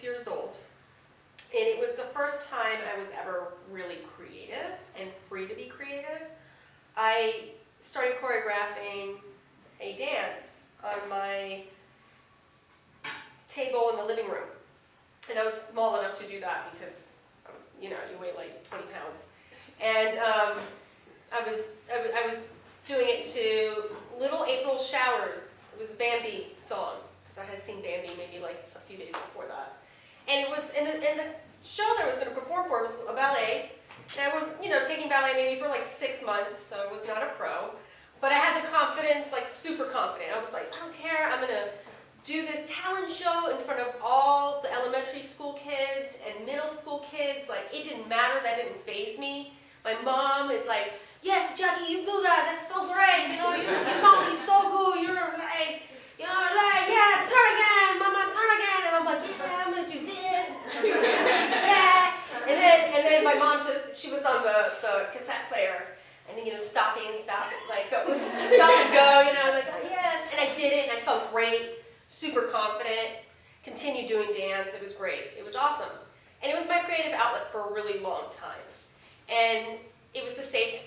years old. And it was the first time I was ever really creative and free to be creative. I started choreographing a dance on my table in the living room. And I was small enough to do that because, you know, you weigh like 20 pounds. And I was doing it to Little April Showers. It was a Bambi song, because I had seen Bambi maybe like a few days before that. And it was, and the show that I was going to perform for was a ballet. And I was, you know, taking ballet maybe for like 6 months, so I was not a pro. But I had the confidence, like super confident. I was like, I don't care, I'm going to do this talent show in front of all the elementary school kids and middle school kids. Like, it didn't matter, that didn't faze me. My mom is like, yes, Jackie, you do that, that's so great, you know, you're going to be so good, you're like, yeah, turn again, mama, turn again. And I'm like, yeah, I'm going to do this. Yeah. And then my mom she was on the cassette player, and then, you know, stop, like, stop and go, you know, like, oh, yes. And I did it, and I felt great, super confident, continued doing dance. It was great. It was awesome. And it was my creative outlet for a really long time. And it was a safe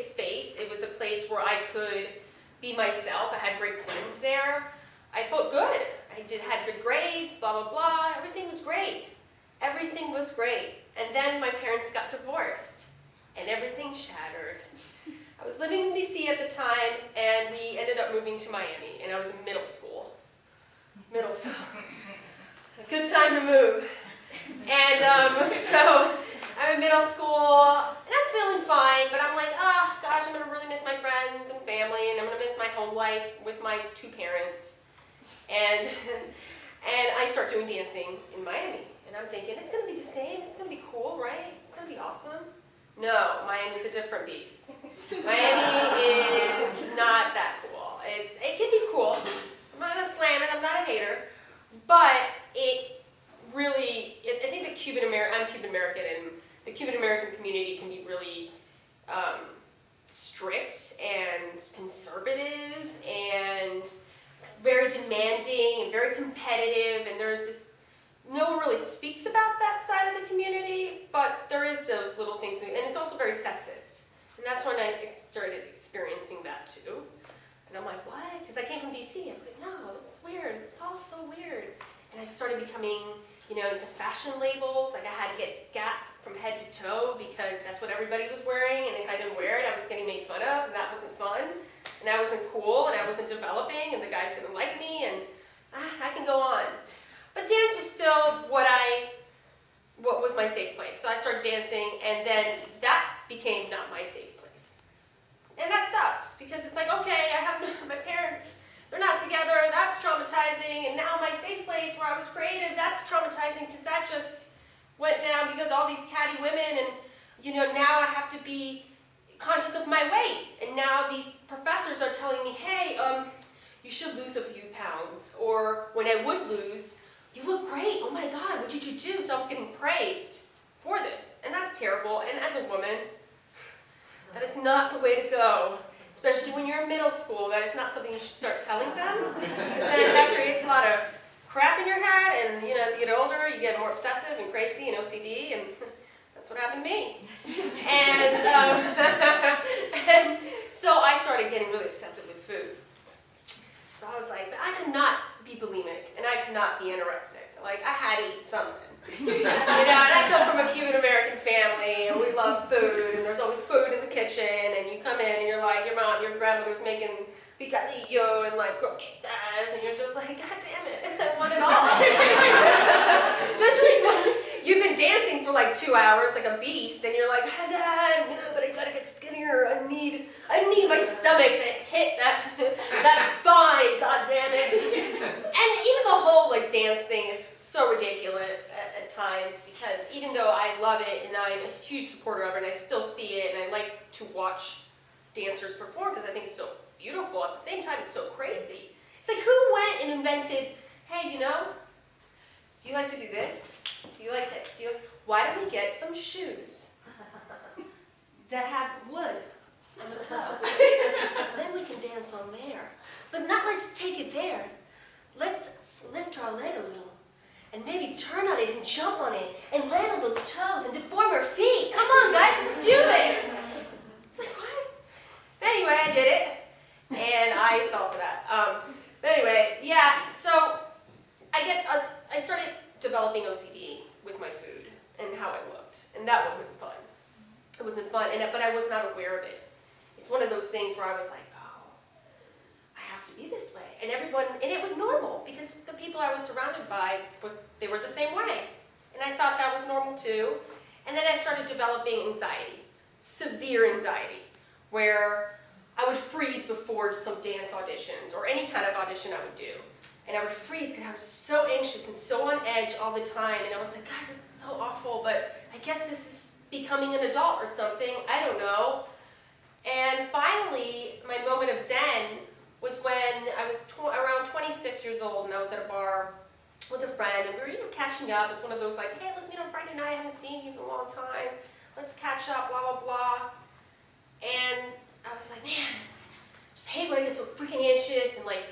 space. It was a place where I could be myself. I had great friends there. I felt good. I had good grades, blah, blah, blah. Everything was great. Everything was great. And then my parents got divorced, and everything shattered. I was living in DC at the time, and we ended up moving to Miami, and I was in middle school. A good time to move. And so I'm in middle school, and I'm feeling fine, but I'm like, oh gosh, I'm going to really miss my friends and family, and I'm going to miss my home life with my 2 parents. And I start doing dancing in Miami, and I'm thinking, it's going to be the same, it's going to be cool, right? It's going to be awesome. No, Miami's a different beast. Miami is not that cool. It can be cool. I'm not going to slam it, I'm not a hater, but it really, I think I'm Cuban American, and the Cuban American community can be really strict and conservative and very demanding and very competitive, and there's this, no one really speaks about that side of the community, but there is those little things, and it's also very sexist. And that's when I started experiencing that too. And I'm like, what? Because I came from DC. I was like, no, this is weird. It's all so weird. And I started becoming, you know, into fashion labels. Like, I had to get Gap from head to toe because that's what everybody was wearing, and if I didn't wear it, I was getting made fun of, and that wasn't fun, and I wasn't cool, and I wasn't developing, and the guys didn't like me, and I can go on. But dance was still what was my safe place. So I started dancing, and then that became not my safe place. And that sucks, because it's like, okay, I have my parents, they're not together, that's traumatizing, and now my safe place where I was creative, that's traumatizing, because that just went down because all these catty women, and, you know, now I have to be conscious of my weight, and now these professors are telling me, hey, you should lose a few pounds, or when I would lose, you look great, oh my God, what did you do? So I was getting praised for this, and that's terrible, and as a woman, that is not the way to go, especially when you're in middle school. That is not something you should start telling them, and that creates a lot of crap in your head, and, you know, as you get older, you get more obsessive and crazy and OCD, and that's what happened to me. And, and so I started getting really obsessive with food. So I was like, but I could not be bulimic, and I could not be anorexic. Like, I had to eat something. You know, and I come from a Cuban American family, and we love food, and there's always food in the kitchen, and you come in, and you're like, your grandmother's making picadillo and like croquetas, and you're just like, God damn it, I want it all. Especially when you've been dancing for like 2 hours like a beast, and you're like, oh God, no, but I gotta get skinnier. I need my stomach to hit that spine. God damn it. And even the whole like dance thing is so ridiculous at times, because even though I love it and I'm a huge supporter of it, and I still see it, and I like to watch dancers perform because I think it's so beautiful. At the same time, it's so crazy. It's like, who went and invented, hey, you know, do you like to do this? Do you like it? Why don't we get some shoes that have wood on the toe? Then we can dance on there. But not let's take it there. Let's lift our leg a little and maybe big turn on it and jump on it and land on those toes and deform her feet. Come on, guys, let's do this. It's like, what? Anyway, I did it, and I fell for that. But anyway, yeah, so I started developing OCD with my food and how I looked, and that wasn't fun. It wasn't fun, but I was not aware of it. It's one of those things where I was like, oh, I have to be this way. And it was normal, because the people I was surrounded by, they were the same way. And I thought that was normal too. And then I started developing anxiety, severe anxiety, where I would freeze before some dance auditions or any kind of audition I would do. And I would freeze because I was so anxious and so on edge all the time. And I was like, gosh, this is so awful, but I guess this is becoming an adult or something. I don't know. And finally, my moment of zen was when I was around 26 years old, and I was at a bar with a friend, and we were catching up. It's one of those like, hey, let's meet on Friday night. I haven't seen you in a long time. Let's catch up, blah, blah, blah. And I was like, man, I just hate when I get so freaking anxious, and like,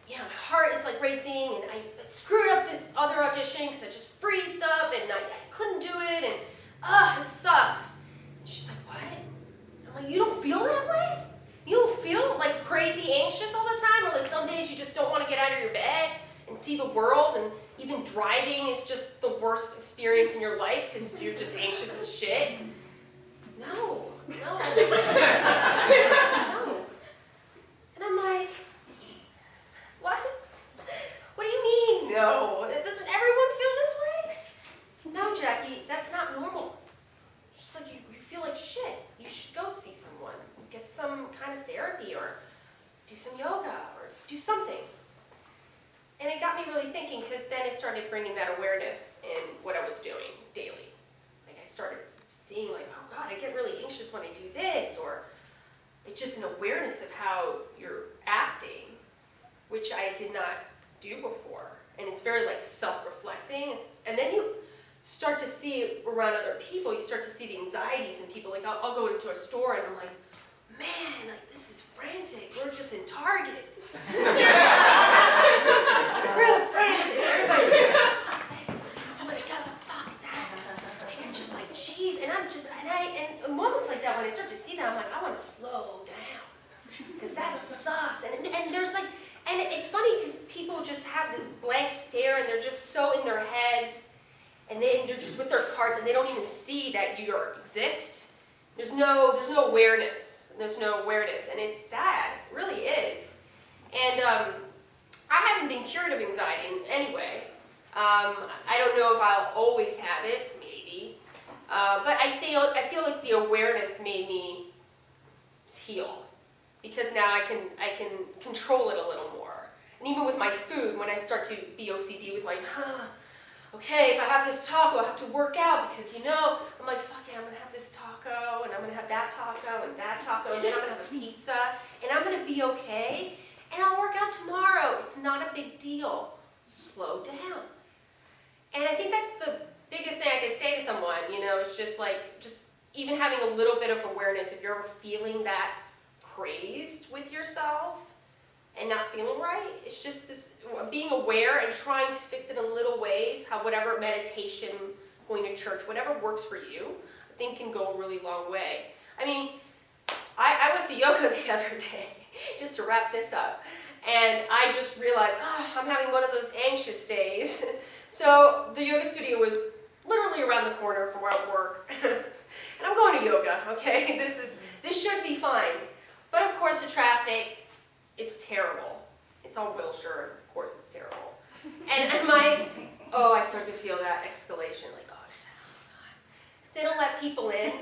yeah, my heart is like racing, and I screwed up this other audition because I just freezed up, and I couldn't do it, and it sucks. And she's like, what? I'm like, you don't feel that way? You don't feel like crazy anxious all the time? Or like some days you just don't want to get out of your bed and see the world, and even driving is just the worst experience in your life because you're just anxious as shit? No. No. And I'm like, what? What do you mean, no? Doesn't everyone feel this way? No, Jackie, that's not normal. It's just like you feel like shit. You should go see someone, get some kind of therapy, or do some yoga, or do something. And it got me really thinking, because then I started bringing that awareness in what I was doing daily. Like I started seeing like, oh God, I get really anxious when I do this, or it's just an awareness of how you're acting, which I did not do before. And it's very like self-reflecting. And then you start to see it around other people. You start to see the anxieties in people. Like I'll go into a store and I'm like, man, like this is frantic. We're just in Target. Real frantic. Everybody's like, fuck this. I'm gonna go, fuck that. And you're just like, geez. And in moments like that, when I start to see that, I'm like, I want to slow down. Because that sucks. And there's like, and it's funny because people just have this blank stare and they're just so in their heads, and then they're just with their cards and they don't even see that you exist. There's no awareness. There's no awareness, and it's sad. It really is. And I haven't been cured of anxiety in any way. I don't know if I'll always have it, maybe. But I feel like the awareness made me heal. Because now I can control it a little more. And even with my food, when I start to be OCD with like, okay, if I have this taco, I have to work out because I'm like, fuck it, I'm gonna have this taco, and I'm gonna have that taco, and that taco, and then I'm gonna have a pizza, and I'm gonna be okay, and I'll work out tomorrow. It's not a big deal. Slow down. And I think that's the biggest thing I could say to someone, it's just like, just even having a little bit of awareness, if you're ever feeling that crazed with yourself and not feeling right, it's just this being aware and trying to fix it in little ways, whatever meditation, going to church, whatever works for you, I think can go a really long way. I mean, I went to yoga the other day, just to wrap this up, and I just realized, I'm having one of those anxious days. So the yoga studio was literally around the corner from where I work, and I'm going to yoga, okay? This should be fine. But of course the traffic is terrible. It's on Wilshire, of course it's terrible. And I start to feel that escalation, like, oh God. Because they don't let people in.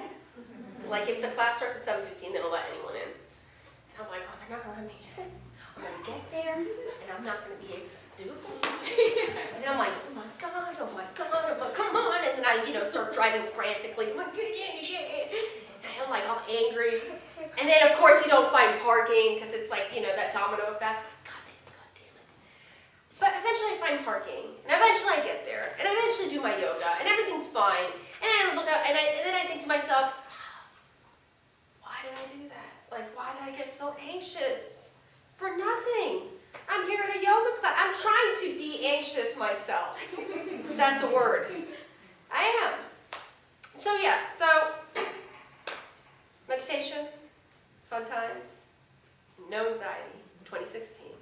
Like if the class starts at 7:15, they don't let anyone in. And I'm like, oh, they're not gonna let me in. I'm gonna get there, and I'm not gonna be able to do it. And then I'm like, oh my God, come on. And then I, start driving frantically. I'm like, and I'm like all angry. And then, of course, you don't find parking because it's like, that domino effect. God damn it. But eventually I find parking. And eventually I get there. And I eventually do my yoga. And everything's fine. And then I look out, and then I think to myself, why did I do that? Like, why did I get so anxious? For nothing. I'm here at a yoga class. I'm trying to de-anxious myself. that's a word. I am. So yeah, so meditation, fun times, no anxiety, 2016.